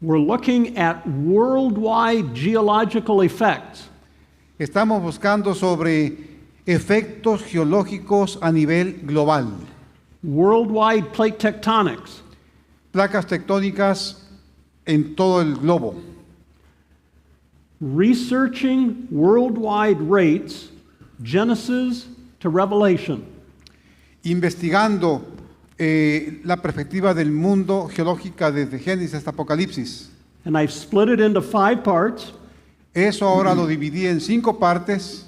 We're looking at worldwide geological effects. Estamos buscando sobre efectos geológicos a nivel global. Worldwide plate tectonics. Placas tectónicas en todo el globo. Researching worldwide rates, Genesis to Revelation. Investigando la perspectiva del mundo geológica desde Génesis hasta Apocalipsis. And I've split it into 5 parts. Eso ahora lo dividí en 5 partes.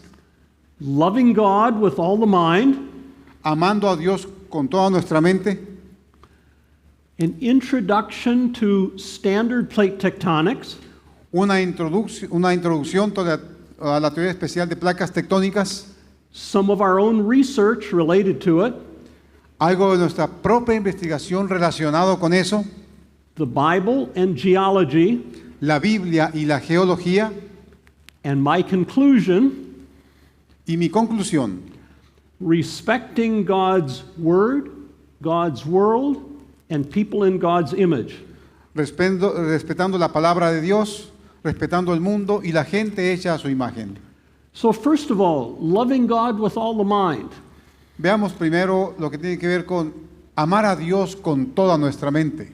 Loving God with all the mind. Amando a Dios con toda nuestra mente. An introduction to standard plate tectonics. Una introducción a la teoría especial de placas tectónicas. Some of our own research related to it. Algo de nuestra propia investigación relacionado con eso. The Bible and geology. La Biblia y la geología. And my conclusion. Y mi conclusión. Respecting God's word, God's world, and people in God's image. Respetando la palabra de Dios, respetando el mundo y la gente hecha a su imagen. So first of all, loving God with all the mind. Veamos primero lo que tiene que ver con amar a Dios con toda nuestra mente.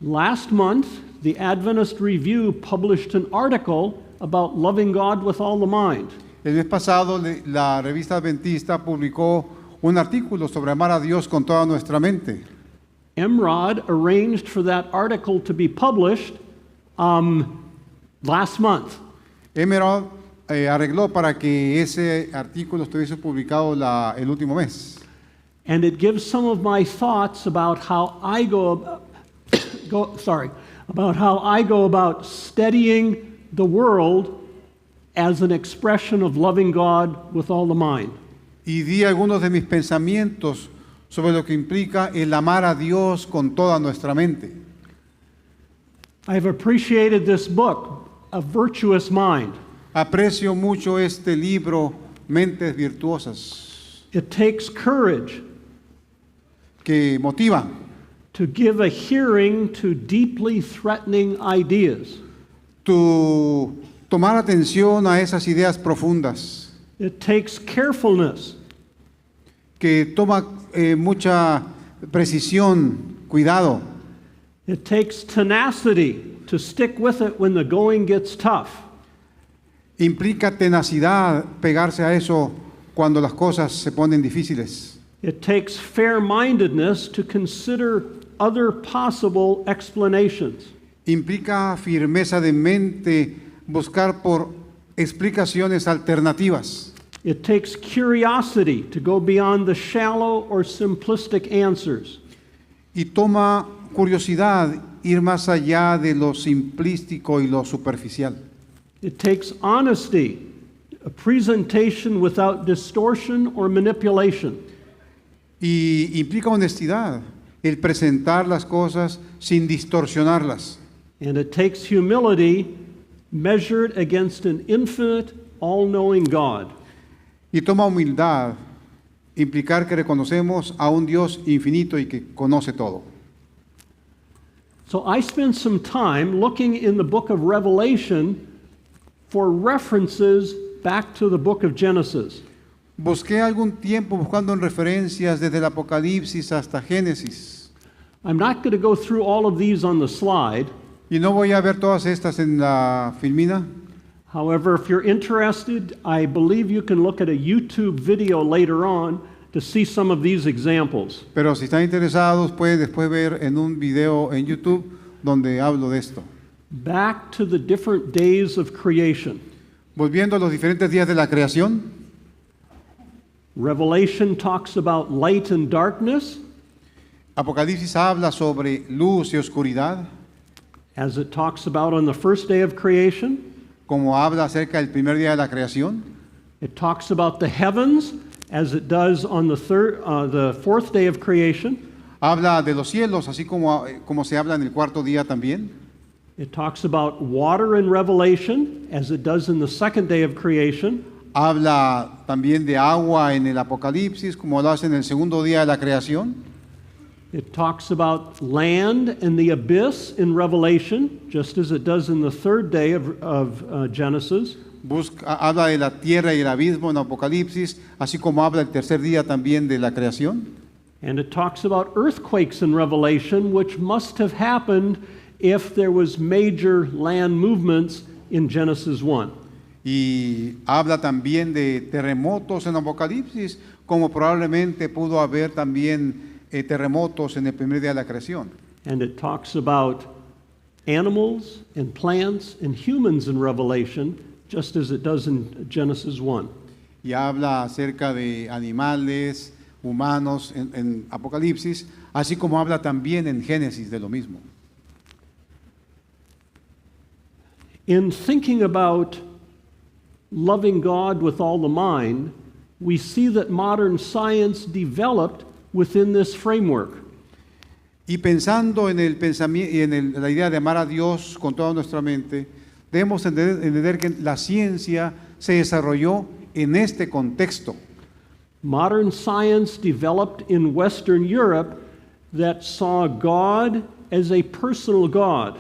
Last month, the Adventist Review published an article about loving God with all the mind. El mes pasado, la revista Adventista publicó un artículo sobre amar a Dios con toda nuestra mente. Emrod arranged for that article to be published last month. Emrod arregló para que ese artículo estuviese publicado el último mes. And it gives some of my thoughts about how I go about studying the world as an expression of loving God with all the mind. Y di algunos de mis pensamientos sobre lo que implica el amar a Dios con toda nuestra mente. I've appreciated this book, A Virtuous Mind. Aprecio mucho este libro, Mentes Virtuosas, It takes courage que motiva to give a hearing to deeply threatening ideas. tomar atención a esas ideas profundas, It takes carefulness que toma mucha precisión, cuidado. It takes tenacity to stick with it when the going gets tough. Implica tenacidad, pegarse a eso cuando las cosas se ponen difíciles. It takes fair-mindedness to consider other possible explanations. Implica firmeza de mente, buscar por explicaciones alternativas. It takes curiosity to go beyond the shallow or simplistic answers. Y toma curiosidad ir más allá de lo simplístico y lo superficial. It takes honesty, a presentation without distortion or manipulation. Y implica honestidad, el presentar las cosas sin distorsionarlas. And it takes humility measured against an infinite, all-knowing God. Y toma humildad, implicar que reconocemos a un Dios infinito y que conoce todo. So I spent some time looking in the book of Revelation for references back to the book of Genesis. Busqué algún tiempo buscando en referencias desde el Apocalipsis hasta Génesis. I'm not going to go through all of these on the slide. Y no voy a ver todas estas en la filmina. However, if you're interested, I believe you can look at a YouTube video later on to see some of these examples. Pero si están interesados, pueden después ver en un video en YouTube donde hablo de esto. Back to the different days of creation. Volviendo a los diferentes días de la creación, Revelation talks about light and darkness, Apocalipsis habla sobre luz y oscuridad, as it talks about on the first day of creation. como habla acerca del primer día de la creación. It talks about the heavens, as it does on the fourth day of creation. Habla de los cielos, así como se habla en el cuarto día también. It talks about water in Revelation, as it does in the second day of creation. Habla también de agua en el Apocalipsis, como lo hace en el segundo día de la creación. It talks about land and the abyss in Revelation, just as it does in the third day of Genesis. Habla de la tierra y el abismo en Apocalipsis, así como habla el tercer día también de la creación. And it talks about earthquakes in Revelation, which must have happened if there was major land movements in Genesis 1. Y habla también de terremotos en Apocalipsis, como probablemente pudo haber también terremotos en el primer día de la creación. And it talks about animals and plants and humans in Revelation, just as it does in Genesis 1. Y habla acerca de animales, humanos en Apocalipsis, así como habla también en Génesis de lo mismo. In thinking about loving God with all the mind, we see that modern science developed within this framework. Y pensando en el pensamiento y en la idea de amar a Dios con toda nuestra mente, debemos entender que la ciencia se desarrolló en este contexto. Modern science developed in Western Europe that saw God as a personal God.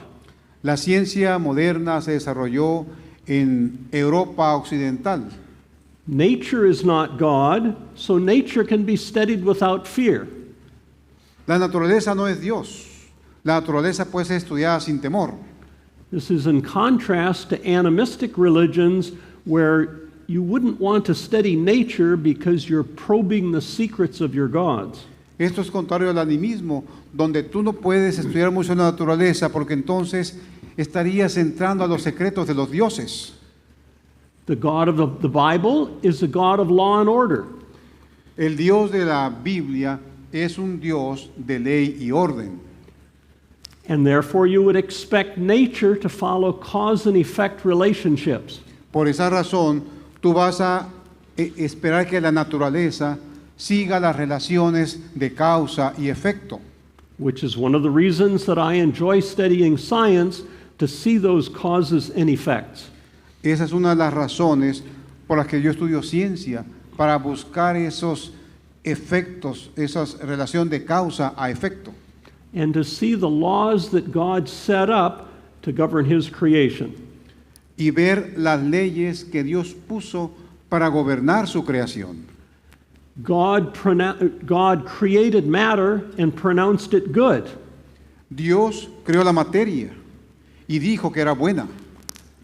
La ciencia moderna se desarrolló en Europa occidental. Nature is not God, so nature can be studied without fear. La naturaleza no es Dios. La naturaleza puede ser estudiada sin temor. This is in contrast to animistic religions where you wouldn't want to study nature because you're probing the secrets of your gods. Esto es contrario al animismo, donde tú no puedes estudiar mucho la naturaleza porque entonces estarías entrando a los secretos de los dioses. The God of the Bible is a God of law and order. El Dios de la Biblia es un Dios de ley y orden. And therefore you would expect nature to follow cause and effect relationships. Por esa razón, tú vas a esperar que la naturaleza siga las relaciones de causa y efecto. Which is one of the reasons that I enjoy studying science, to see those causes and effects. Esa es una de las razones por las que yo estudio ciencia, para buscar esos efectos, esa relación de causa a efecto. And to see the laws that God set up to govern His creation. Y ver las leyes que Dios puso para gobernar su creación. God created matter and pronounced it good. Dios creó la materia y dijo que era buena.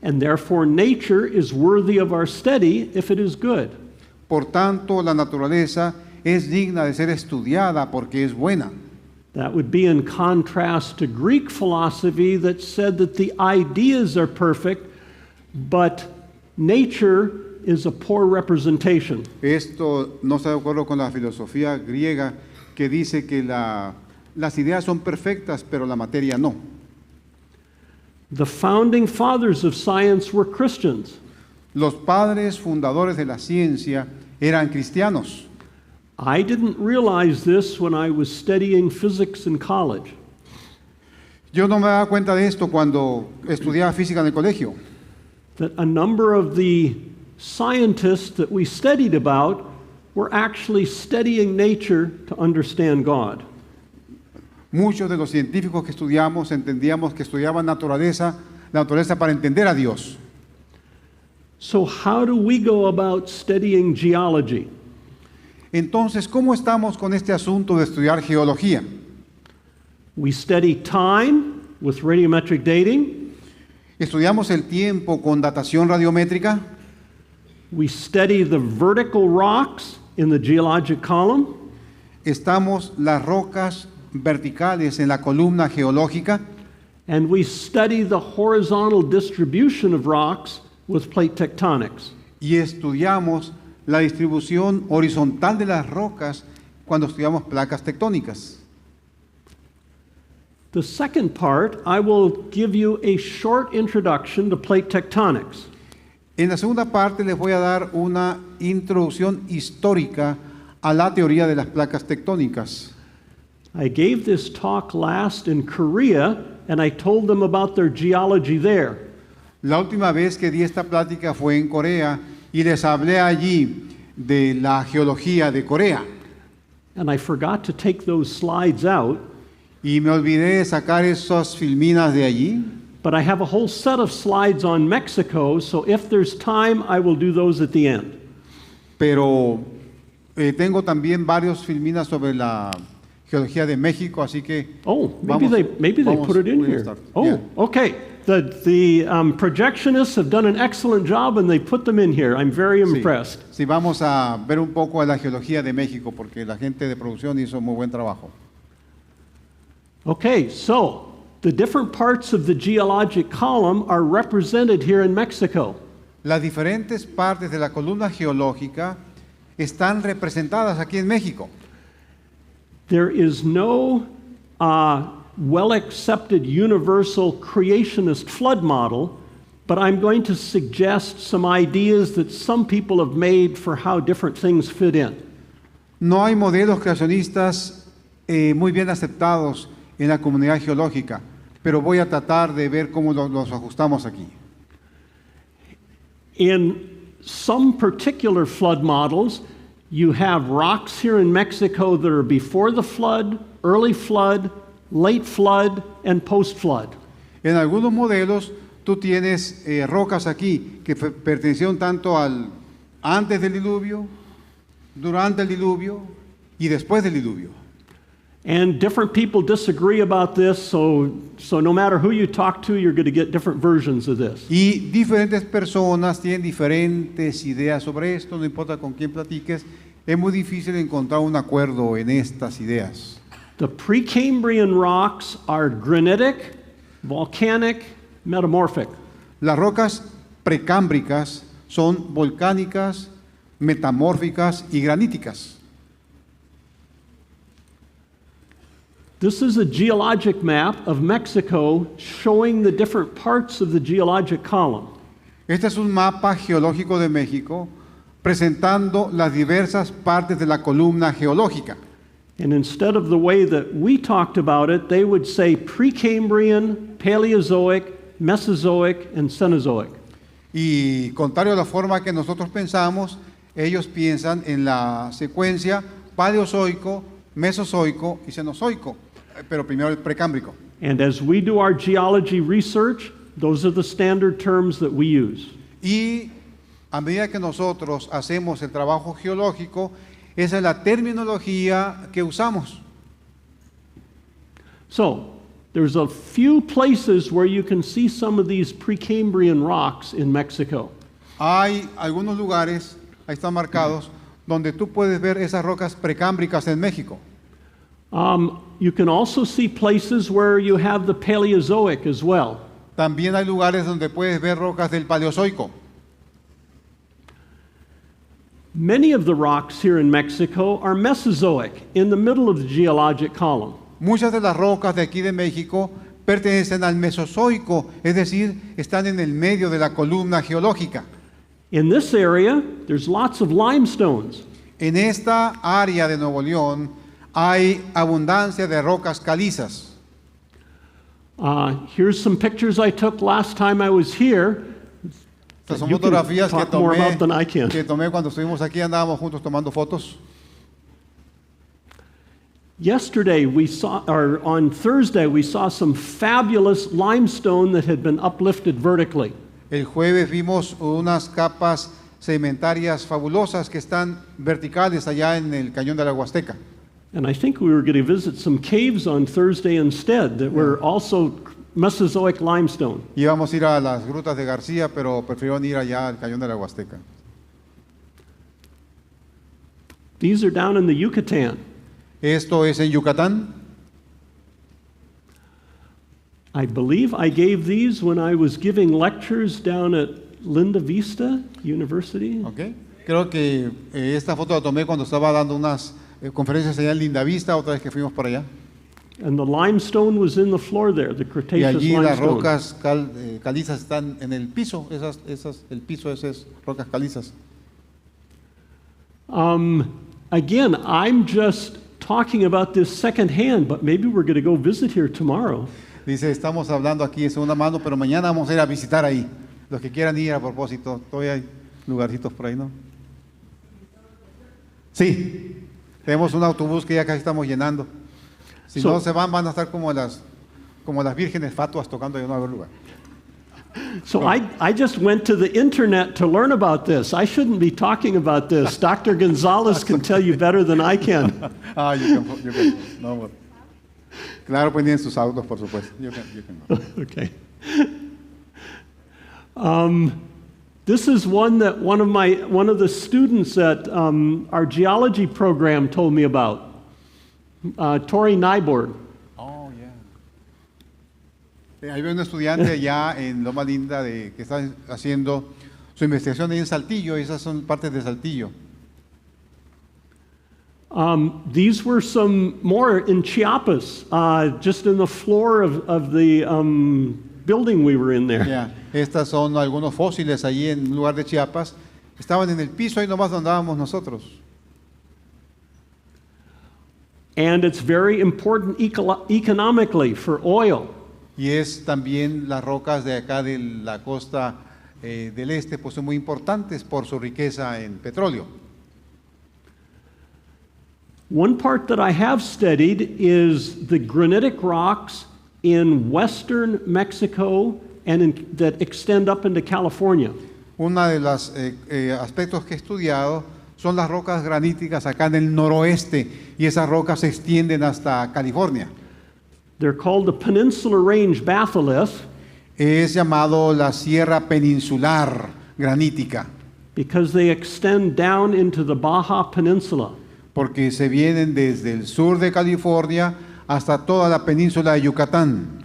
And therefore nature is worthy of our study if it is good. Por tanto, la naturaleza es digna de ser estudiada porque es buena. That would be in contrast to Greek philosophy that said that the ideas are perfect, but nature is a poor representation. Esto no está de acuerdo con la filosofía griega que dice que las ideas son perfectas, pero la materia no. The founding fathers of science were Christians. Los padres fundadores de la ciencia eran cristianos. I didn't realize this when I was studying physics in college. Yo no me daba cuenta de esto cuando estudiaba física en el colegio. That a number of the scientists that we studied about were actually studying nature to understand God. Muchos de los científicos que estudiamos entendíamos que estudiaban la naturaleza para entender a Dios. So how do we go about studying geology? Entonces, ¿cómo estamos con este asunto de estudiar geología? We study time with radiometric dating. ¿Estudiamos el tiempo con datación radiométrica? We study the vertical rocks in the geologic column. ¿Estamos las rocas verticales en la columna geológica? And we study the horizontal distribution of rocks with plate tectonics. Y estudiamos la distribución horizontal de las rocas cuando estudiamos placas tectónicas. The second part, I will give you a short introduction to plate tectonics. En la segunda parte les voy a dar una introducción histórica a la teoría de las placas tectónicas. I gave this talk last in Korea, and I told them about their geology there. La última vez que di esta plática fue en Corea y les hablé allí de la geología de Corea. and I forgot to take those slides out, Y me olvidé de sacar esas filminas de allí, but I have a whole set of slides on Mexico, so if there's time, I will do those at the end. pero tengo también varios filminas sobre la geología de México, así que Oh, maybe they vamos, put it in we'll here. start. Oh, Yeah. okay. The projectionists have done an excellent job, and they put them in here. I'm very Sí, impressed. sí, vamos a ver un poco de la geología de México, porque la gente de producción hizo muy buen trabajo. Okay, so the different parts of the geologic column are represented here in Mexico. Las diferentes partes de la columna geológica están representadas aquí en México. There is no well-accepted universal creationist flood model, but I'm going to suggest some ideas that some people have made for how different things fit in. No hay modelos creacionistas muy bien aceptados en la comunidad geológica, pero voy a tratar de ver cómo los ajustamos aquí. In some particular flood models, you have rocks here in Mexico that are before the flood, early flood, late flood, and post-flood. En algunos modelos tú tienes rocas aquí que pertenecieron tanto al antes del diluvio, durante el diluvio y después del diluvio. And different people disagree about this, so no matter who you talk to, you're going to get different versions of this. Y diferentes personas tienen diferentes ideas sobre esto, no importa con quién platiques, es muy difícil encontrar un acuerdo en estas ideas. The Precambrian rocks are granitic, volcanic, metamorphic. Las rocas precámbricas son volcánicas, metamórficas y graníticas. This is a geologic map of Mexico showing the different parts of the geologic column. Este es un mapa geológico de México presentando las diversas partes de la columna geológica. And instead of the way that we talked about it, they would say Precambrian, Paleozoic, Mesozoic, and Cenozoic. Y contrario a la forma que nosotros pensamos, ellos piensan en la secuencia paleozoico, mesozoico y cenozoico, pero primero el precámbrico. And as we do our geology research, those are the standard terms that we use. Y a medida que nosotros hacemos el trabajo geológico, esa es la terminología que usamos. So, there's a few places where you can see some of these Precambrian rocks in Mexico. Hay algunos lugares, ahí están marcados, donde tú puedes ver esas rocas precámbricas en México. You can also see places where you have the Paleozoic as well. También hay lugares donde puedes ver rocas del Paleozoico. Many of the rocks here in Mexico are Mesozoic, in the middle of the geologic column. Muchas de las rocas de aquí de México pertenecen al Mesozoico, es decir, están en el medio de la columna geológica. In this area, there's lots of limestones. En esta área de Nuevo León hay abundancia de rocas calizas. Here's some pictures I took last time I was here. Estas son You can fotografías talk more about than I can. que tomé cuando estuvimos aquí, andábamos juntos tomando fotos. Yesterday we saw, or on Thursday, we saw some fabulous limestone that had been uplifted vertically. El jueves vimos unas capas sedimentarias fabulosas que están verticales allá en el cañón de la Huasteca. And I think we were going to visit some caves on Thursday instead that were also Mesozoic limestone. Íbamos a ir a las grutas de García, pero prefirieron ir allá al cañón de la Huasteca. These are down in the Yucatan. Esto es en Yucatán. I believe I gave these when I was giving lectures down at Linda Vista University. Okay. Creo que esta foto la tomé cuando estaba dando unas conferencias allá en Lindavista, otra vez que fuimos para allá. And the limestone was in the floor there, the Y Cretaceous allí las limestone. rocas calizas están en el piso, el piso de esas rocas calizas. Again, I'm just talking about this secondhand, but maybe we're going to go visit here tomorrow. Dice, estamos hablando aquí en segunda mano, pero mañana vamos a ir a visitar ahí. Los que quieran ir a propósito, todavía hay lugarcitos por ahí, ¿no? Sí. Tenemos un autobús que ya casi estamos llenando. Si So- no se van a estar como las vírgenes fatuas tocando y no va a haber lugar. So I just went to the internet to learn about this. I shouldn't be talking about this. Dr. Gonzalez can tell you better than I can. You can. No, but- claro, pues ni en sus autos, por supuesto. You can. Okay. This is one that one of the students at our geology program told me about. Tori Nyborg. Oh, yeah. Hay un estudiante allá en Loma Linda que está haciendo su investigación ahí en Saltillo, y esas son partes de Saltillo. These were some more in Chiapas, just in the floor of the building we were in there. Ya, estas son algunos fósiles allí en un lugar de Chiapas. Estaban en el piso ahí nomás donde andábamos nosotros. And it's very important economically for oil. Y es también las rocas de acá de la costa del este, pues son muy importantes por su riqueza en petróleo. One part that I have studied is the granitic rocks in western Mexico and that extend up into California. Uno de los aspectos que he estudiado son las rocas graníticas acá en el noroeste, y esas rocas se extienden hasta California. They're called the Peninsula Range Batholith Es llamado la Sierra Peninsular Granítica, because they extend down into the Baja Peninsula. porque se vienen desde el sur de California hasta toda la península de Yucatán.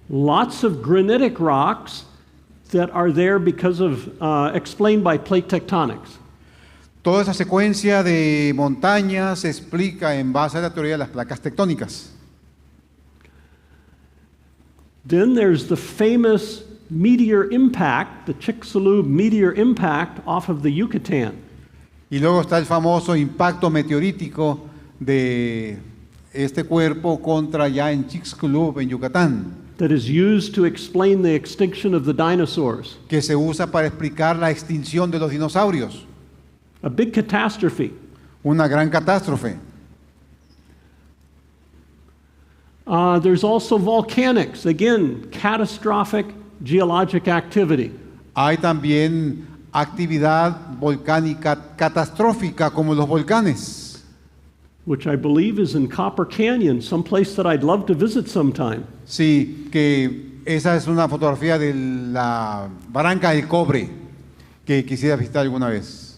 Lots of granitic rocks that are there because of, explained by plate tectonics. Toda esa secuencia de montañas se explica en base a la teoría de las placas tectónicas. Then there's the famous meteor impact, the Chicxulub meteor impact off of the Yucatan. Y luego está el famoso impacto meteorítico de este cuerpo contra ya en Chicxulub, en Yucatán, That is used to explain the extinction of the dinosaurs. que se usa para explicar la extinción de los dinosaurios. A big catastrophe. Una gran catástrofe. There's also volcanics, again, catastrophic geologic activity. Hay también actividad volcánica catastrófica como los volcanes, Which I believe is in Copper Canyon, someplace that I'd love to visit sometime. sí, que esa es una fotografía de la Barranca del Cobre que quisiera visitar alguna vez.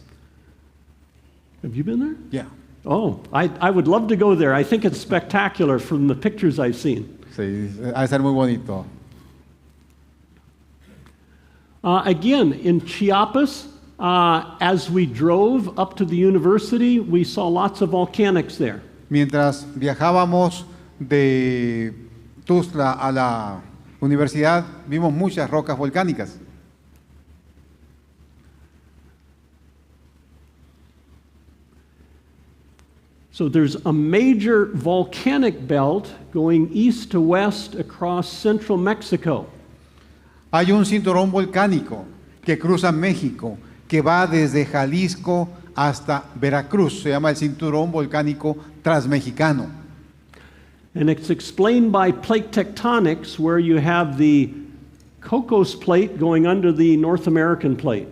Have you been there? Ya, Oh, I would love to go there. I think it's spectacular from the pictures I've seen. sí, ha de ser muy bonito. Again, in Chiapas, as we drove up to the university, we saw lots of volcanics there. Mientras viajábamos de Tuxtla a la universidad, vimos muchas rocas volcánicas. So there's a major volcanic belt going east to west across central Mexico. Hay un cinturón volcánico que cruza México, que va desde Jalisco hasta Veracruz. Se llama el cinturón volcánico transmexicano. And it's explained by plate tectonics, where you have the Cocos plate going under the North American plate.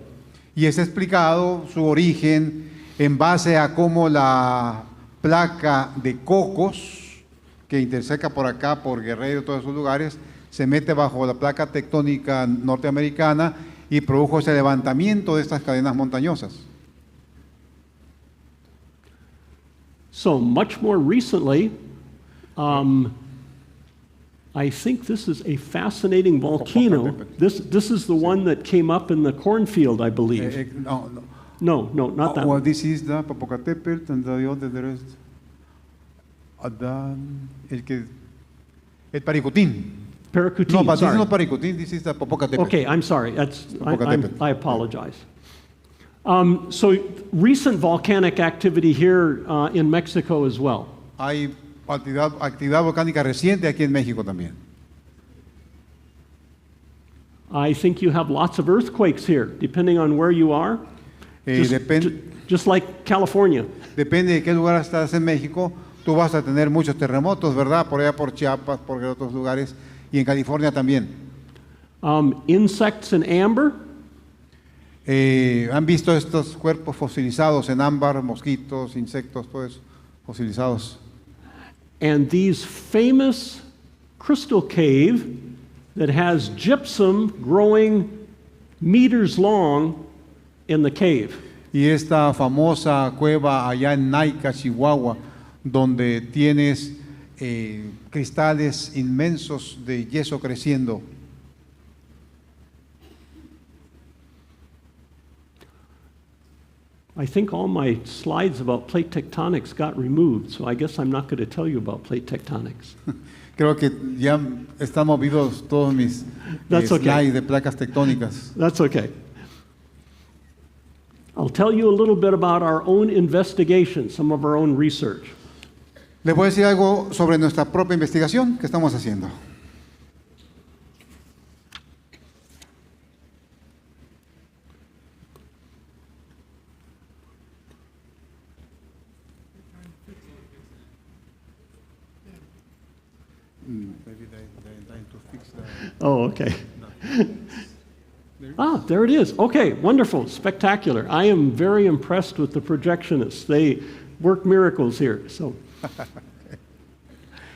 Y es explicado su origen en base a cómo la placa de Cocos, que interseca por acá, por Guerrero y todos esos lugares, se mete bajo la placa tectónica norteamericana y produjo ese levantamiento de estas cadenas montañosas. So much more recently, I think this is a fascinating volcano. This is the one that came up in the cornfield, I believe. No, No, not that well, one. this is the Popocatépetl and the other, the rest. El Paricutín. Paracutin, No, but this is sorry. not Paricutín, this is the Popocatépetl. Okay, I'm sorry. Popocatépetl. I apologize. So recent volcanic activity here in Mexico as well. Hay actividad volcánica reciente aquí en México también. I think you have lots of earthquakes here, depending on where you are. Just Depende. just like California. depende de qué lugar estás en México, tú vas a tener muchos terremotos, ¿verdad? Por allá por Chiapas, por otros lugares, y en California también. Insects in amber, ¿Han visto estos cuerpos fosilizados en ámbar, mosquitos, insectos, todo eso, fosilizados? and these famous crystal cave that has gypsum growing meters long in the cave. Y esta famosa cueva allá en Naica, Chihuahua, donde tienes cristales inmensos de yeso creciendo. I think all my slides about plate tectonics got removed, so I guess I'm not going to tell you about plate tectonics. Creo que ya están movidos todos mis That's okay. slides de placas tectónicas. That's okay. I'll tell you a little bit about our own investigation, some of our own research. Les voy a decir algo sobre nuestra propia investigación que estamos haciendo. Oh, okay. Ah, there it is. Okay, wonderful, spectacular. I am very impressed with the projectionists. They work miracles here. So,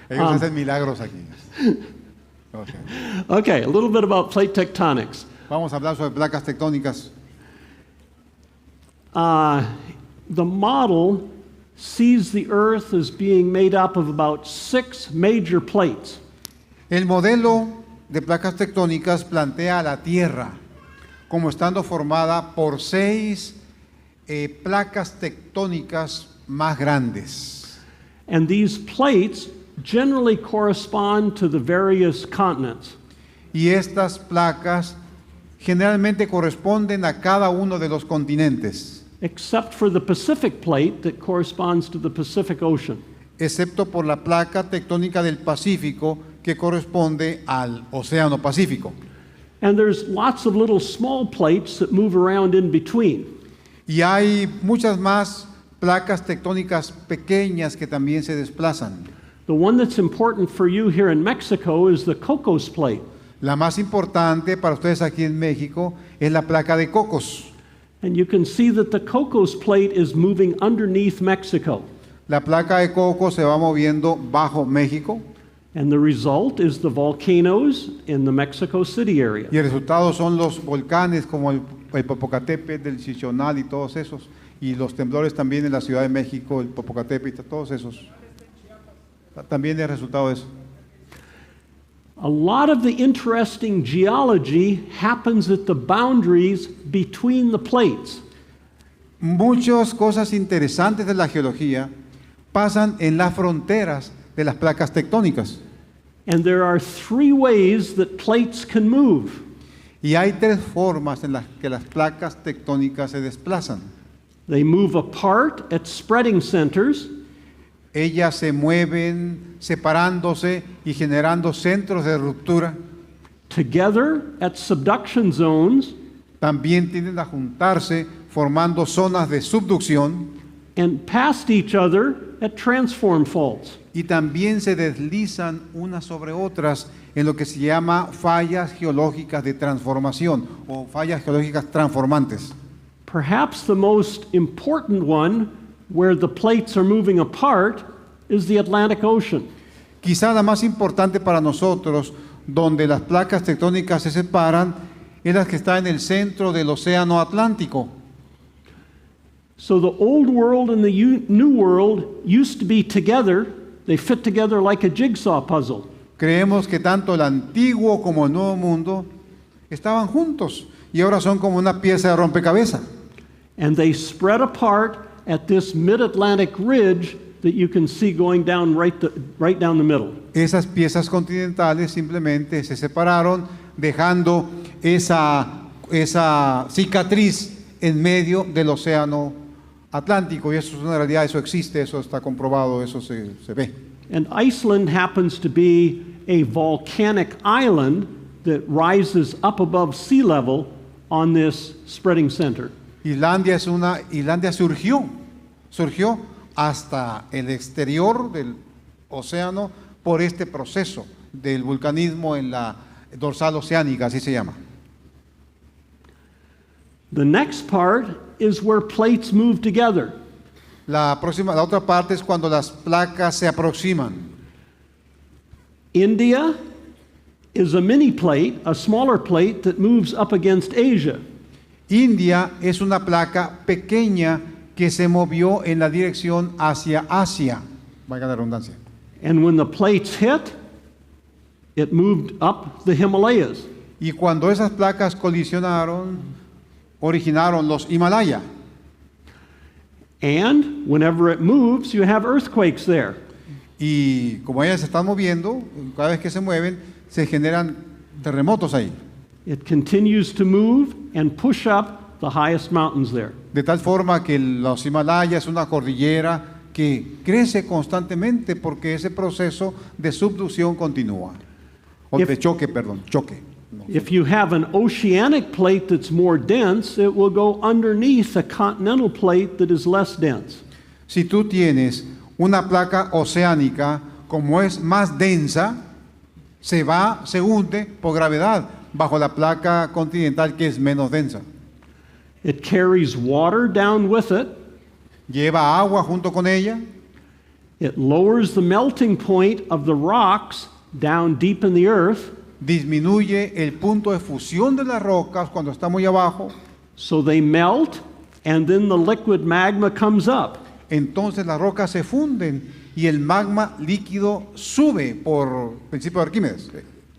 Ellos hacen milagros aquí. Okay. okay, a little bit about plate tectonics. Vamos a hablar sobre placas tectónicas. The model sees the Earth as being made up of about 6 major plates. El modelo de placas tectónicas plantea a la Tierra como estando formada por 6 placas tectónicas más grandes. And these plates generally correspond to the various continents. Y estas placas generalmente corresponden a cada uno de los continentes, Except for the Pacific plate that corresponds to the Pacific Ocean. excepto por la placa tectónica del Pacífico que corresponde al Océano Pacífico. And there's lots of little small plates that move around in between. Y hay muchas más placas tectónicas pequeñas que también se desplazan. The one that's important for you here in Mexico is the Cocos plate. La más importante para ustedes aquí en México es la placa de Cocos. And you can see that the Cocos plate is moving underneath Mexico. La placa de Cocos se va moviendo bajo México And the result is the volcanoes in the Mexico City area. y el resultado son los volcanes como el Popocatépetl, el Chichonal y todos esos, y los temblores también en la Ciudad de México, el Popocatépetl, todos esos. También es resultado de eso. A lot of the interesting geology happens at the boundaries between the plates. Muchas cosas interesantes de la geología pasan en las fronteras de las placas tectónicas. And there are 3 ways that plates can move. Y hay 3 formas en las que las placas tectónicas se desplazan. They move apart at spreading centers, Ellas se mueven separándose y generando centros de ruptura. together at subduction zones, También tienden a juntarse formando zonas de subducción and past each other at transform faults. y también se deslizan unas sobre otras en lo que se llama fallas geológicas de transformación o fallas geológicas transformantes. Perhaps the most important one, where the plates are moving apart, is the Atlantic Ocean. Quizá la más importante para nosotros, donde las placas tectónicas se separan, es la que está en el centro del Océano Atlántico. So the old world and the new world used to be together. They fit together like a jigsaw puzzle. Creemos que tanto el antiguo como el nuevo mundo estaban juntos y ahora son como una pieza de rompecabezas. And they spread apart at this mid-Atlantic ridge that you can see going down right down the middle. Esas piezas continentales simplemente se separaron dejando esa cicatriz en medio del Océano Atlántico, y eso es una realidad, eso existe, eso está comprobado, eso se ve. And Iceland happens to be a volcanic island that rises up above sea level on this spreading center. Islandia surgió surgió hasta el exterior del océano por este proceso del vulcanismo en la dorsal oceánica, así se llama. The next part is where plates move together. La otra parte es cuando las placas se aproximan. India is a mini plate, a smaller plate that moves up against Asia. India es una placa pequeña que se movió en la dirección hacia Asia, valga la redundancia. And when the plates hit, it moved up the Himalayas. Y cuando esas placas colisionaron, originaron los Himalaya. And whenever it moves, you have earthquakes there. Y como ellas se están moviendo, cada vez que se mueven, se generan terremotos ahí. It continues to move and push up the highest mountains there. De tal forma que los Himalayas es una cordillera que crece constantemente porque ese proceso de subducción continúa. O de choque, perdón, choque. If you have an oceanic plate that's more dense, it will go underneath a continental plate that is less dense. Si tú tienes una placa oceánica, como es más densa, se hunde por gravedad bajo la placa continental que es menos densa. It carries water down with it. Lleva agua junto con ella. It lowers the melting point of the rocks down deep in the earth. Disminuye el punto de fusión de las rocas cuando está muy abajo. So they melt, and then the liquid magma comes up. Entonces las rocas se funden y el magma líquido sube por principio de Arquímedes.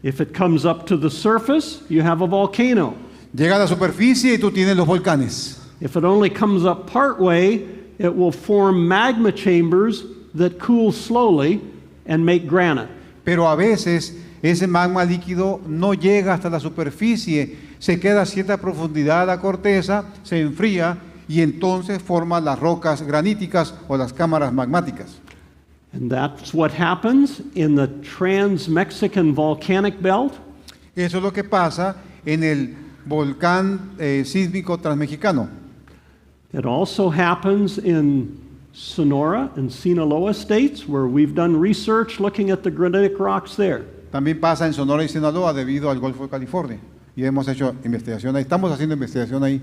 If it comes up to the surface, you have a volcano. Llega a la superficie y tú tienes los volcanes. If it only comes up part way, it will form magma chambers that cool slowly and make granite. Pero a veces ese magma líquido no llega hasta la superficie, se queda a cierta profundidad la corteza, se enfría y entonces forma las rocas graníticas o las cámaras magmáticas. And that's what happens in the Trans-Mexican Volcanic Belt. Eso es lo que pasa en el volcán sísmico transmexicano. It also happens in Sonora and Sinaloa states, where we've done research looking at the granitic rocks there. También pasa en Sonora y Sinaloa debido al Golfo de California. Y hemos hecho investigación ahí, estamos haciendo investigación ahí.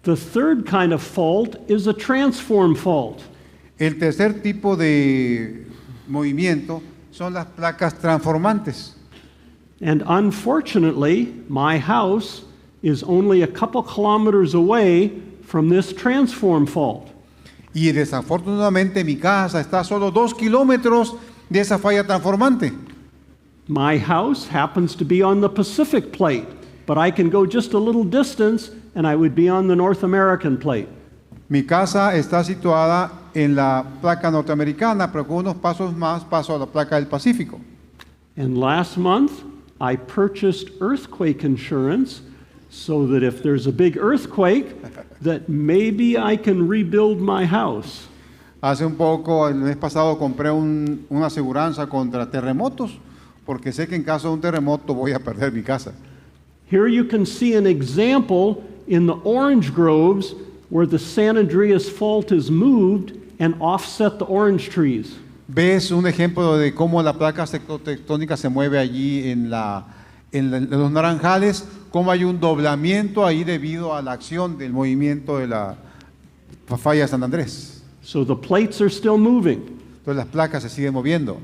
The third kind of fault is a transform fault. El tercer tipo de movimiento son las placas transformantes. And unfortunately, my house is only a couple kilometers away from this transform fault. Y desafortunadamente mi casa está a solo 2 kilómetros de esa falla transformante. My house happens to be on the Pacific plate, but I can go just a little distance and I would be on the North American plate. Mi casa está situada en la placa norteamericana, pero con unos pasos más paso a la placa del Pacífico. And last month, I purchased earthquake insurance so that if there's a big earthquake, that maybe I can rebuild my house. Hace un poco, el mes pasado, compré una aseguranza contra terremotos, porque sé que en caso de un terremoto voy a perder mi casa. Here you can see an example in the orange groves where the San Andreas Fault is moved and offset the orange trees. Ves un ejemplo de cómo la placa tectónica se mueve allí en los naranjales, cómo hay un doblamiento ahí debido a la acción del movimiento de la falla de San Andrés. So the plates are still moving. Entonces las placas se siguen moviendo.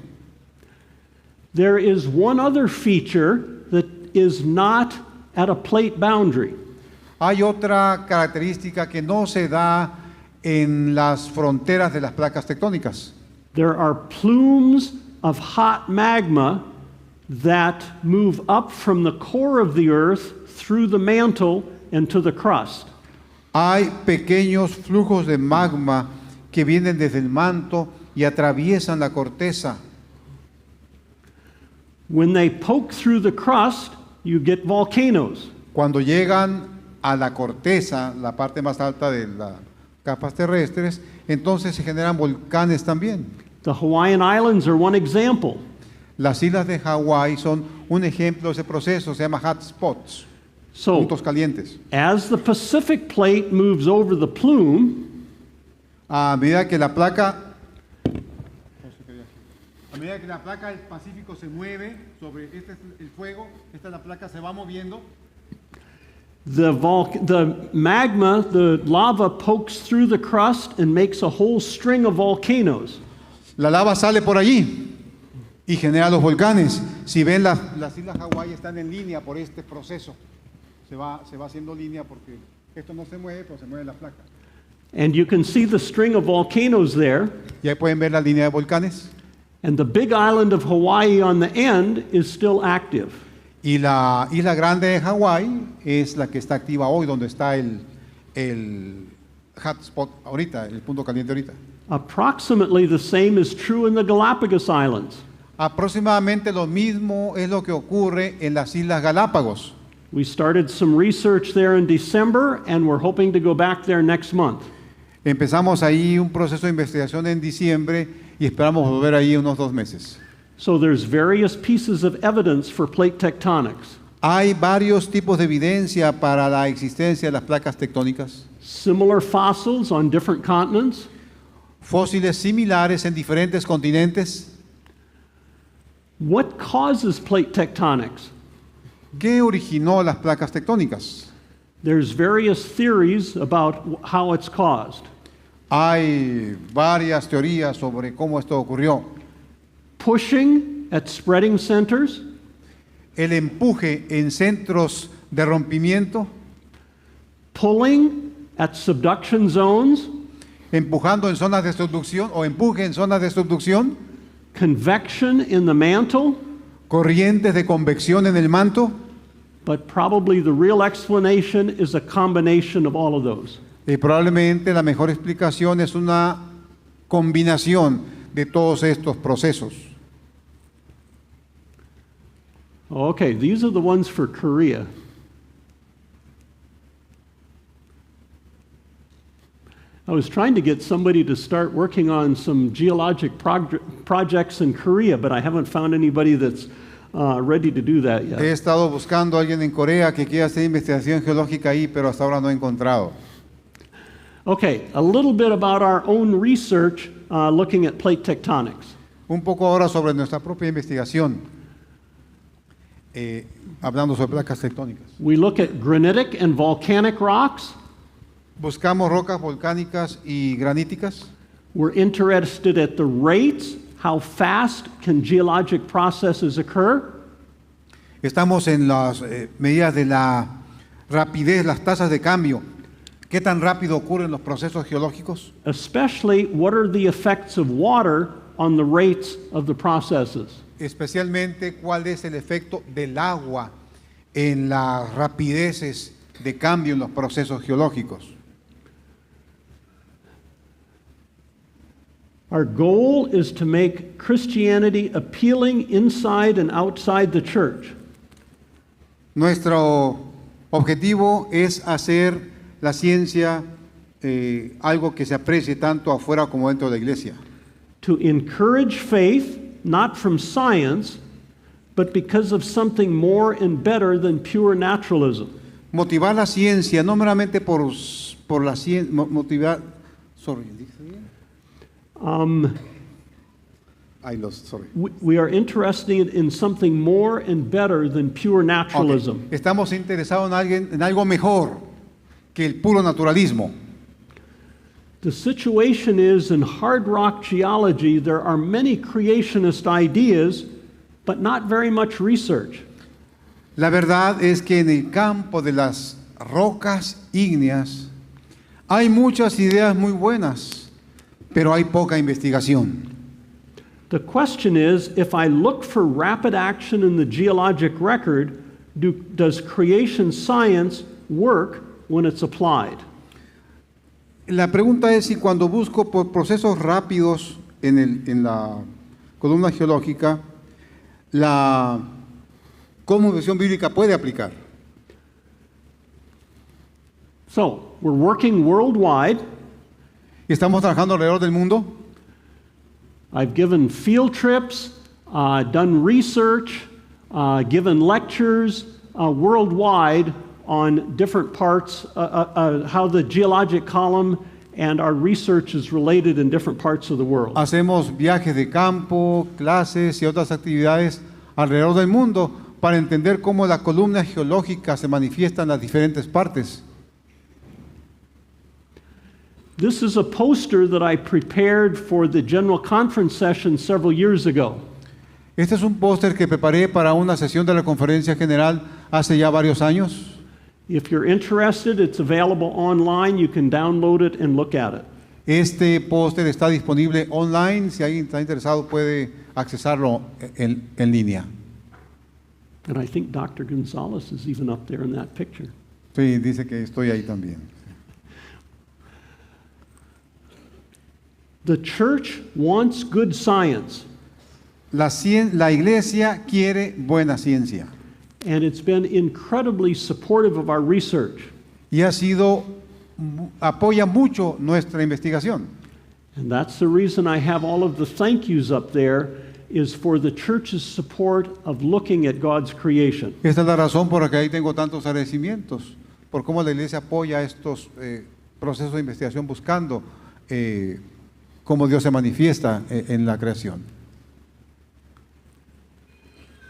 There is one other feature that is not at a plate boundary. Hay otra característica que no se da en las fronteras de las placas tectónicas. There are plumes of hot magma that move up from the core of the earth through the mantle and to the crust. Hay pequeños flujos de magma que vienen desde el manto y atraviesan la corteza. When they poke through the crust, you get volcanoes. Cuando llegan a la corteza, la parte más alta de las capas terrestres, entonces se generan volcanes también. The Hawaiian Islands are one example. Las islas de Hawái son un ejemplo de ese proceso, se llama hot spots. So, puntos calientes. as the Pacific plate moves over the plume, A medida que la placa del Pacífico se mueve sobre este es el fuego, esta es la placa se va moviendo. the magma, the lava pokes through the crust and makes a whole string of volcanoes. La lava sale por allí y genera los volcanes. Si ven las islas Hawái están en línea por este proceso. Se va haciendo línea porque esto no se mueve, pero se mueve la placa. And you can see the string of volcanoes there. Y ahí pueden ver la línea de volcanes. And the big island of Hawaii on the end is still active. Y la isla grande de Hawái es la que está activa hoy, donde está el hotspot ahorita, el punto caliente ahorita. Approximately the same is true in the Galapagos Islands. Aproximadamente lo mismo es lo que ocurre en las Islas Galápagos. We started some research there in December, and we're hoping to go back there next month. Empezamos ahí un proceso de investigación en diciembre y esperamos volver ahí unos 2 meses. So there's various pieces of evidence for plate tectonics. Hay varios tipos de evidencia para la existencia de las placas tectónicas. Similar fossils on different continents, Fósiles similares en diferentes continentes. what causes plate tectonics? ¿Qué originó las placas tectónicas? There's various theories about how it's caused. Hay varias teorías sobre cómo esto ocurrió. Pushing at spreading centers, El empuje en centros de rompimiento, pulling at subduction zones, empujando en zonas de subducción o empuje en zonas de subducción, convection in the mantle, corrientes de convección en el manto. but probably the real explanation is a combination of all of those. Y probablemente la mejor explicación es una combinación de todos estos procesos. Okay, these are the ones for Korea. I was trying to get somebody to start working on some geologic projects in Korea, but I haven't found anybody that's ready to do that He yet. estado buscando a alguien en Corea que quiera hacer investigación geológica ahí, pero hasta ahora no he encontrado. Okay, a little bit about our own research looking at plate tectonics. Un poco ahora sobre nuestra propia investigación, hablando sobre placas tectónicas. We look at granitic and volcanic rocks. Buscamos rocas volcánicas y graníticas. We're interested at the rates, how fast can geologic processes occur. Estamos en las medidas de la rapidez, las tasas de cambio. ¿Qué tan rápido ocurren los procesos geológicos? Especially, what are the effects of water on the rates of the processes? Especialmente, ¿cuál es el efecto del agua en las rapideces de cambio en los procesos geológicos? Our goal is to make Christianity appealing inside and outside the church. Nuestro objetivo es hacer la ciencia algo que se aprecie tanto afuera como dentro de la iglesia. To encourage faith, not from science, but because of something more and better than pure naturalism. Motivar la ciencia, no meramente por la ciencia, motivar... Sorry, We are interested in something more and better than pure naturalism. Okay. Estamos interesados en algo mejor que el puro naturalismo. The situation is in hard rock geology, there are many creationist ideas, but not very much research. La verdad es que en el campo de las rocas ígneas hay muchas ideas muy buenas, pero hay poca investigación. The question is, if I look for rapid action in the geologic record, does creation science work when it's applied? La pregunta es si cuando busco por procesos rápidos en la columna geológica, la cosmovisión bíblica puede aplicar. So, we're working worldwide. Estamos trabajando alrededor del mundo. I've given field trips, done research, given lectures worldwide on different parts, how the geologic column and our research is related in different parts of the world. Hacemos viajes de campo, clases y otras actividades alrededor del mundo para entender cómo la columna geológica se manifiesta en las diferentes partes. This is a poster that I prepared for the General Conference session several years ago. Este es un póster que preparé para una sesión de la Conferencia General hace ya varios años. If you're interested, it's available online. You can download it and look at it. Este póster está disponible online. Si alguien está interesado puede accesarlo en línea. And I think Dr. Gonzalez is even up there in that picture. Sí, dice que estoy ahí también. The church wants good science, La iglesia quiere buena ciencia and it's been incredibly supportive of our research. y apoya mucho nuestra investigación. And that's the reason I have all of the thank yous up there, is for the church's support of looking at God's creation. Esta es la razón por la que ahí tengo tantos agradecimientos, por cómo la iglesia apoya estos procesos de investigación buscando cómo Dios se manifiesta en la creación.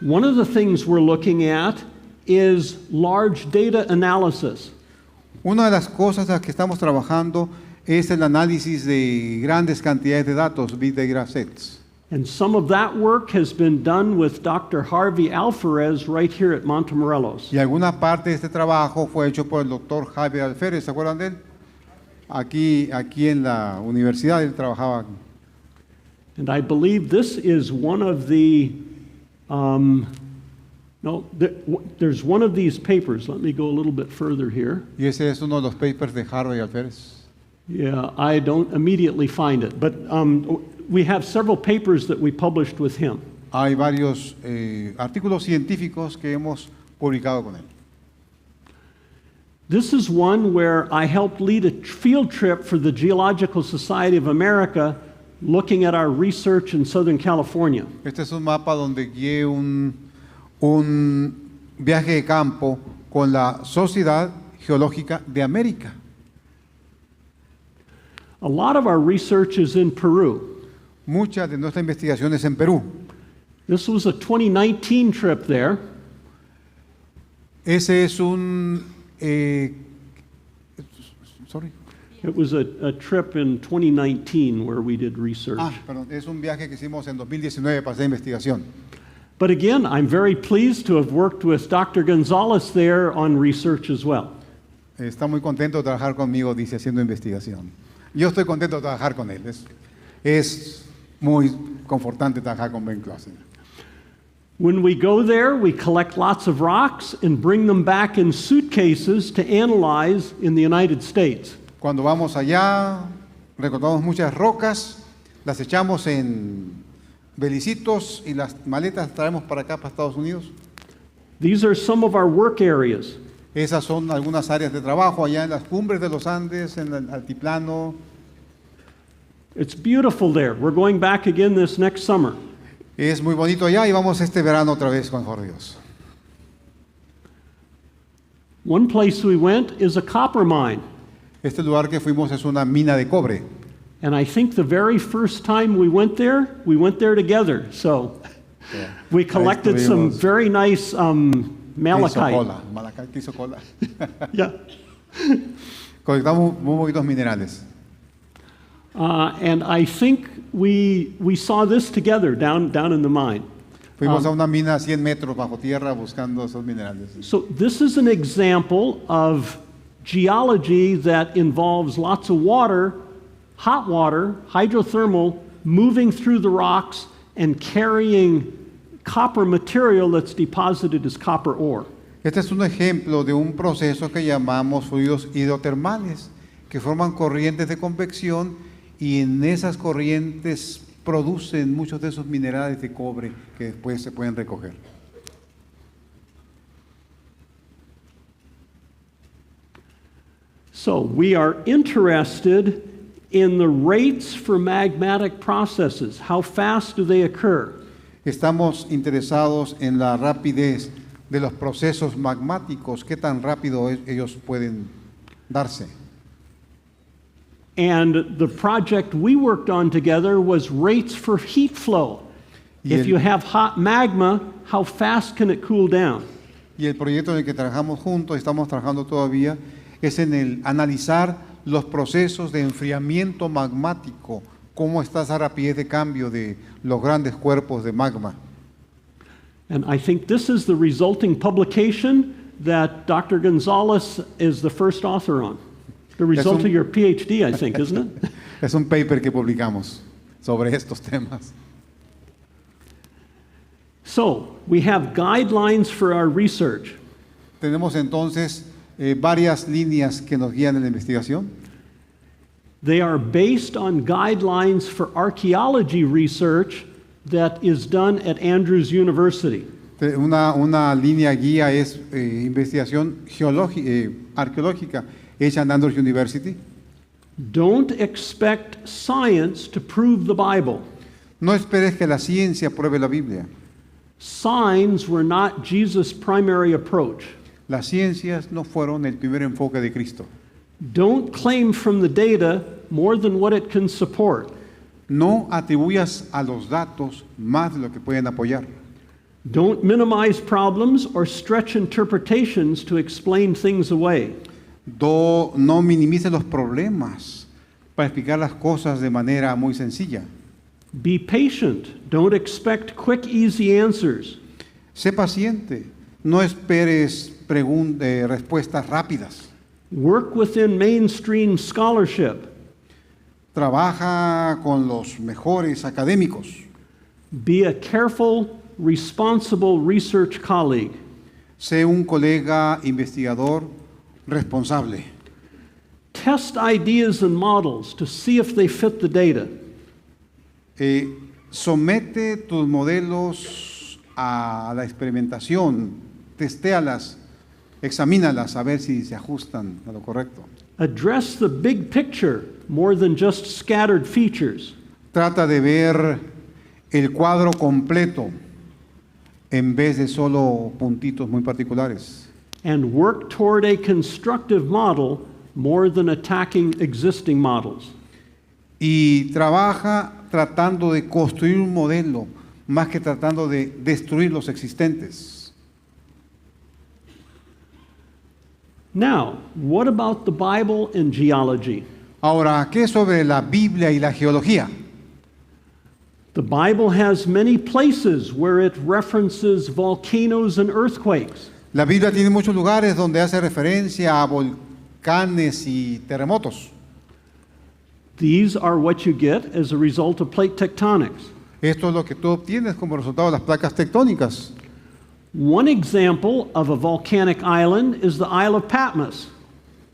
One of the things we're looking at is large data analysis. Una de las cosas a las que estamos trabajando es el análisis de grandes cantidades de datos, big data sets. And some of that work has been done with Dr. Harvey Alferez right here at Montemorelos. Y alguna parte de este trabajo fue hecho por el doctor Javier Alférez, ¿se acuerdan de él? Aquí en la universidad él trabajaba. And I believe this is one of the, there's one of these papers. Let me go a little bit further here. Y ese es uno de los papers de Harvey Alférez. Yeah, I don't immediately find it, but we have several papers that we published with him. Hay varios artículos científicos que hemos publicado con él. This is one where I helped lead a field trip for the Geological Society of America looking at our research in Southern California. Este es un mapa donde guié un viaje de campo con la Sociedad Geológica de América. A lot of our research is in Peru. Muchas de nuestras investigaciones en Perú. This was a 2019 trip there. Ese es un It was a trip in 2019 where we did research. Perdón, es un viaje que hicimos en 2019 para hacer investigación. But again, I'm very pleased to have worked with Dr. Gonzalez there on research as well. Está muy contento de trabajar conmigo, dice, haciendo investigación. Yo estoy contento de trabajar con él. Es muy confortante trabajar con Ben Clausen. When we go there, we collect lots of rocks and bring them back in suitcases to analyze in the United States. Cuando vamos allá, recortamos muchas rocas, las echamos en velicitos y las maletas las traemos para acá, para Estados Unidos. These are some of our work areas. Esas son algunas áreas de trabajo allá en las cumbres de los Andes, en el altiplano. It's beautiful there. We're going back again this next summer. Es muy bonito allá y vamos este verano otra vez con Jorge Dios. One place we went is a copper mine. Este lugar que fuimos es una mina de cobre. And I think the very first time we went there together. So we collected some very nice malachite. Malachite, crisocola. Yeah. Colectamos muy poquitos minerales. And I think we saw this together down in the mine. Fuimos a una mina a 100 metros bajo tierra buscando esos minerales. So this is an example of geology that involves lots of water, hot water, hydrothermal, moving through the rocks and carrying copper material that's deposited as copper ore. Este es un ejemplo de un proceso que llamamos fluidos hidrotermales, que forman corrientes de convección y en esas corrientes producen muchos de esos minerales de cobre que después se pueden recoger. So we are interested in the rates for magmatic processes. How fast do they occur? Estamos interesados en la rapidez de los procesos magmáticos, qué tan rápido ellos pueden darse. And the project we worked on together was rates for heat flow. Y If el- you have hot magma, how fast can it cool down? Y el proyecto en el que trabajamos juntos, estamos trabajando todavía, es en el analizar los procesos de enfriamiento magmático, cómo está esa rapidez de cambio de los grandes cuerpos de magma. And I think this is the resulting publication that Dr. Gonzalez is the first author on. The result un- of your PhD, I think, isn't it? Es un paper que publicamos sobre estos temas. So, we have guidelines for our research. Tenemos entonces varias líneas que nos guían en la investigación. They are based on guidelines for archaeology research that is done at Andrews University. Una línea guía es investigación arqueológica hecha en Andrews University. Don't expect science to prove the Bible. No esperes que la ciencia pruebe la Biblia. Signs were not Jesus' primary approach. Las ciencias no fueron el primer enfoque de Cristo. Don't claim from the data more than what it can support. No atribuyas a los datos más de lo que pueden apoyar. Don't minimize problems or stretch interpretations to explain things away. No minimices los problemas para explicar las cosas de manera muy sencilla. Be patient. Don't expect quick, easy answers. Sé paciente. No esperes respuestas rápidas. Work within mainstream scholarship. Trabaja con los mejores académicos. Be a careful, responsible research colleague. Sé un colega investigador responsable. Test ideas and models to see if they fit the data. Somete tus modelos a la experimentación, testéalas, examínalas a ver si se ajustan a lo correcto. Address the big picture more than just scattered features. Trata de ver el cuadro completo en vez de solo puntitos muy particulares. And work toward a constructive model more than attacking existing models. Y trabaja tratando de construir un modelo más que tratando de destruir los existentes. Now, what about the Bible and geology? Ahora, ¿qué sobre la Biblia y la geología? The Bible has many places where it references volcanoes and earthquakes. La Biblia tiene muchos lugares donde hace referencia a volcanes y terremotos. These are what you get as a result of plate tectonics. Esto es lo que tú obtienes como resultado de las placas tectónicas. One example of a volcanic island is the Isle of Patmos.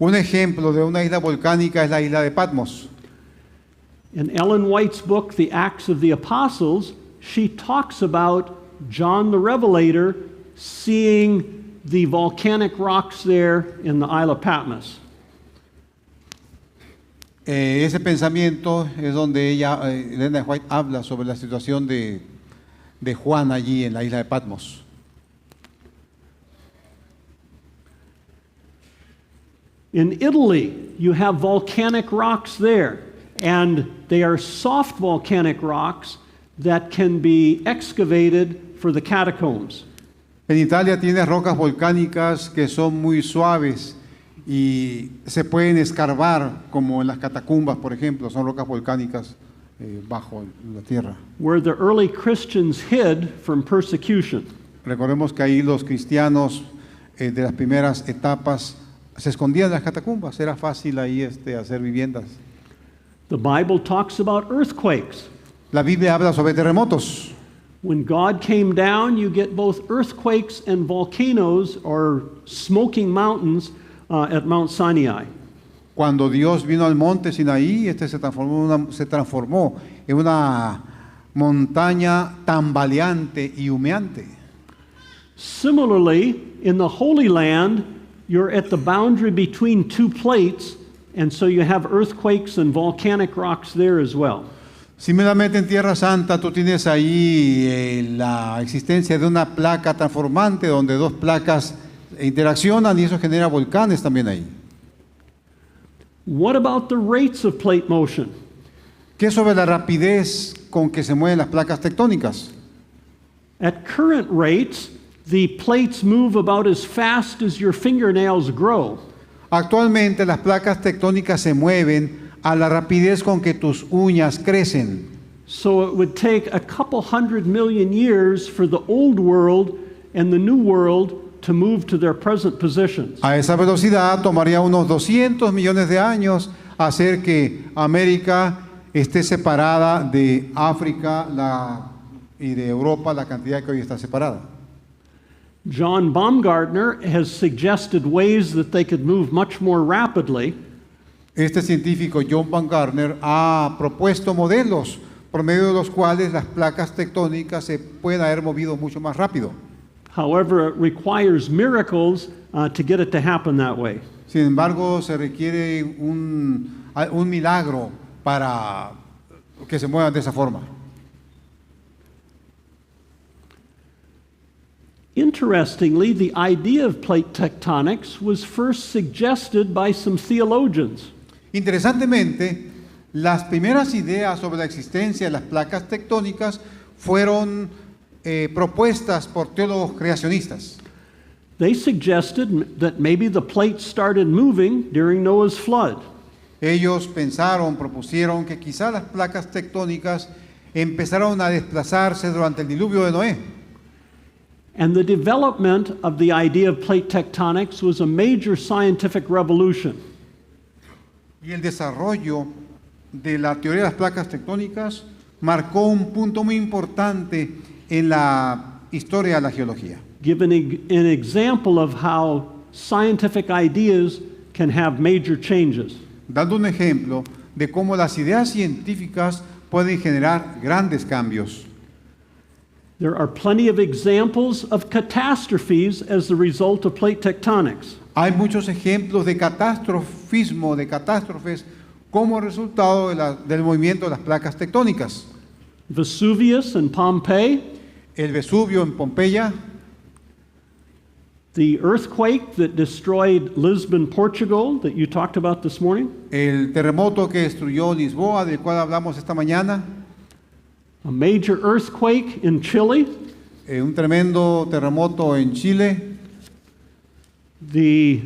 Un ejemplo de una isla volcánica es la isla de Patmos. In Ellen White's book, The Acts of the Apostles, she talks about John the Revelator seeing the volcanic rocks there in the Isle of Patmos. Ese pensamiento es donde Elena White habla sobre la situación de Juan allí en la isla de Patmos. In Italy, you have volcanic rocks there, and they are soft volcanic rocks that can be excavated for the catacombs. En Italia tienes rocas volcánicas que son muy suaves y se pueden escarbar, como en las catacumbas, por ejemplo, son rocas volcánicas bajo la tierra. Where the early Christians hid from persecution. Recordemos que ahí los cristianos de las primeras etapas se escondían en las catacumbas, era fácil ahí hacer viviendas. The Bible talks about earthquakes. La Biblia habla sobre terremotos. When God came down, you get both earthquakes and volcanoes or smoking mountains at Mount Sinai. Cuando Dios vino al monte Sinaí, se transformó en una montaña tambaleante y humeante. Similarly, in the Holy Land, you're at the boundary between two plates, and so you have earthquakes and volcanic rocks there as well. Similarmente en Tierra Santa tú tienes ahí la existencia de una placa transformante donde dos placas interaccionan y eso genera volcanes también ahí. What about the rates of plate motion? ¿Qué sobre la rapidez con que se mueven las placas tectónicas? At current rates, the plates move about as fast as your fingernails grow. Actualmente las placas tectónicas se mueven a la rapidez con que tus uñas crecen. So it would take a couple 100 million years for the old world and the new world to move to their present positions. A esa velocidad tomaría unos 200 millones de años hacer que América esté separada de África y de Europa, la cantidad que hoy está separada. John Baumgartner has suggested ways that they could move much more rapidly. Este científico John Baumgartner ha propuesto modelos por medio de los cuales las placas tectónicas se pueden haber movido mucho más rápido. However, it requires miracles to get it to happen that way. Sin embargo, se requiere un milagro para que se muevan de esa forma. Interestingly, the idea of plate tectonics was first suggested by some theologians. Interesantemente, las primeras ideas sobre la existencia de las placas tectónicas fueron propuestas por teólogos creacionistas. They suggested that maybe the plates started moving during Noah's flood. Ellos propusieron que quizá las placas tectónicas empezaron a desplazarse durante el diluvio de Noé. And the development of the idea of plate tectonics was a major scientific revolution. Y el desarrollo de la teoría de las placas tectónicas marcó un punto muy importante en la historia de la geología. Giving an example of how scientific ideas can have major changes. Dando un ejemplo de cómo las ideas científicas pueden generar grandes cambios. There are plenty of examples of catastrophes as the result of plate tectonics. Hay muchos ejemplos de catastrofismo, de catástrofes, como resultado del movimiento de las placas tectónicas. Vesuvius in Pompeii, El Vesubio en Pompeya, the earthquake that destroyed Lisbon, Portugal, that you talked about this morning, el terremoto que destruyó Lisboa, del cual hablamos esta mañana, a major earthquake in Chile, un tremendo terremoto en Chile, the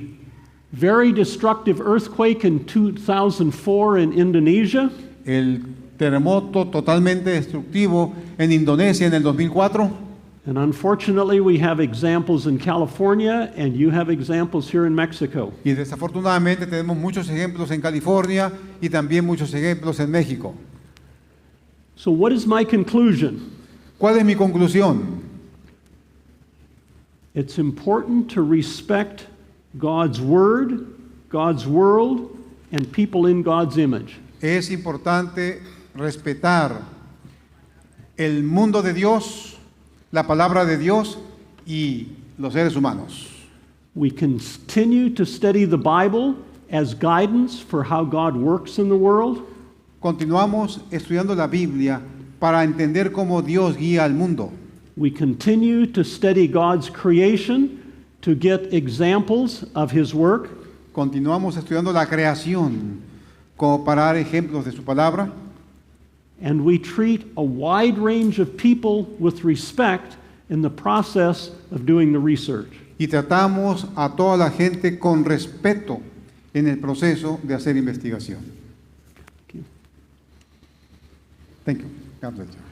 very destructive earthquake in 2004 in Indonesia, el terremoto totalmente destructivo en Indonesia en el 2004. and unfortunately we have examples in California and you have examples here in Mexico. Y desafortunadamente tenemos muchos ejemplos en California y también muchos ejemplos en México. So what is my conclusion? ¿Cuál es mi conclusión? It's important to respect God's word, God's world, and people in God's image. Es importante respetar el mundo de Dios, la palabra de Dios y los seres humanos. We continue to study the Bible as guidance for how God works in the world. Continuamos estudiando la Biblia para entender cómo Dios guía al mundo. We continue to study God's creation to get examples of His work. Continuamos estudiando la creación como para dar ejemplos de su palabra. And we treat a wide range of people with respect in the process of doing the research. Y tratamos a toda la gente con respeto en el proceso de hacer investigación. Thank you. God bless you.